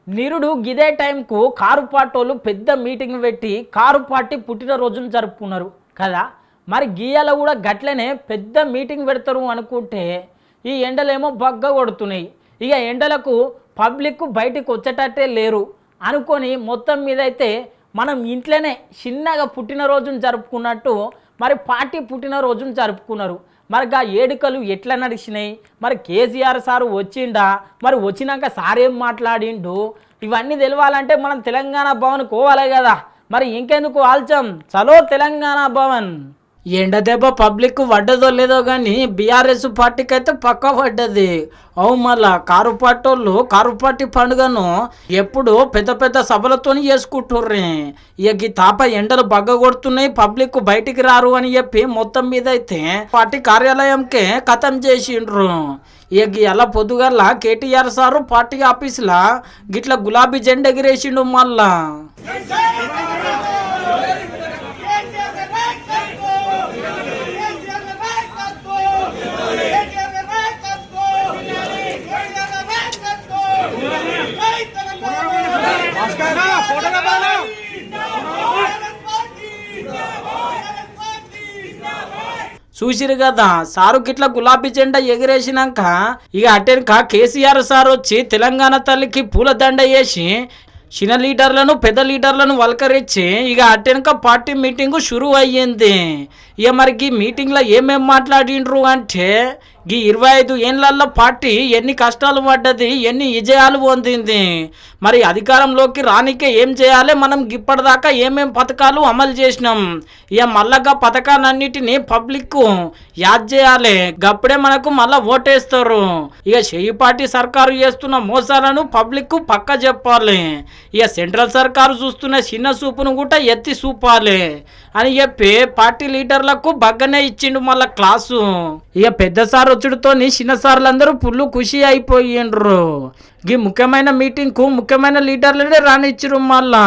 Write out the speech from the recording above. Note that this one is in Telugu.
నిరుడు గిదే టైంకు కారు పాటోళ్ళు పెద్ద మీటింగ్ పెట్టి కారు పార్టీ పుట్టినరోజును జరుపుకున్నారు కదా. మరి గీయాల కూడా గట్లనే పెద్ద మీటింగ్ పెడతారు అనుకుంటే ఈ ఎండలేమో బగ్గ కొడుతున్నాయి. ఇక ఎండలకు పబ్లిక్ బయటికి వచ్చేటట్టే లేరు అనుకొని మొత్తం మీద అయితే మనం ఇంట్లోనే చిన్నగా పుట్టినరోజును జరుపుకున్నట్టు మరి పార్టీ పుట్టినరోజును జరుపుకున్నారు. మరి ఆ ఏడుకలు ఎట్లా నడిచినాయి, మరి కేసీఆర్ సారు వచ్చిండా, మరి వచ్చినాక సార్ ఏం మాట్లాడిండు, ఇవన్నీ తెలవాలంటే మనం తెలంగాణ భవన్ పోవాలి కదా. మరి ఇంకెందుకు ఆల్చం, చలో తెలంగాణ భవన్. ఎండ దెబ్బ పబ్లిక్ పడ్డదో లేదో కానీ బీఆర్ఎస్ పార్టీకి అయితే పక్క పడ్డది. అవు మళ్ళా కారు పాటోళ్ళు కారు పార్టీ పండుగను ఎప్పుడు పెద్ద పెద్ద సభలతో చేసుకుంటుర్రే. ఇక తాప ఎండలు బగ్గ కొడుతున్నాయి, పబ్లిక్ బయటికి రారు అని చెప్పి మొత్తం మీద అయితే పార్టీ కార్యాలయంకే ఖతం చేసిండ్రు. ఇక ఎలా పొద్దుగల్లా కేటీఆర్ సారు పార్టీ ఆఫీసులా గిట్ల గులాబీ జెండా ఎగిరేసిండు. మళ్ళా చూసిరు కదా సారు గిట్ల గులాబీ జెండా ఎగిరేసినాక ఇక అటెనక కేసీఆర్ సార్ వచ్చి తెలంగాణ తల్లికి పూల దండ వేసి చిన్న లీడర్లను పెద్ద లీడర్లను వల్కరించి ఇక అటెనక పార్టీ మీటింగు షురు అయ్యింది. ఇక మరికి మీటింగ్లో ఏమేం మాట్లాడిండ్రు అంటే ఈ 25 ఏళ్ళల్లో పార్టీ ఎన్ని కష్టాలు పడ్డది, ఎన్ని విజయాలు పొందింది, మరి అధికారంలోకి రానికే ఏం చేయాలి, మనం ఇప్పటిదాకా ఏమేం పథకాలు అమలు చేసినాం, ఇక మళ్ళా పథకాలన్నిటినీ పబ్లిక్ యాద్ చేయాలి, గప్పుడే మనకు మళ్ళా ఓటేస్తారు. ఇక చెయ్యి పార్టీ సర్కారు చేస్తున్న మోసాలను పబ్లిక్ పక్క చెప్పాలి, ఇక సెంట్రల్ సర్కారు చూస్తున్న చిన్న సూపును కూడా ఎత్తి చూపాలి అని చెప్పి పార్టీ లీడర్లకు బగ్గనే ఇచ్చిండు మళ్ళా క్లాసు. ఇక పెద్ద సార్ వచ్చుడుతో చిన్న సార్లందరూ పుల్లు ఖుషి అయిపోయిండ్రు. ఈ ముఖ్యమైన మీటింగ్కు ముఖ్యమైన లీడర్లనే రానిచ్చిరు. మళ్ళా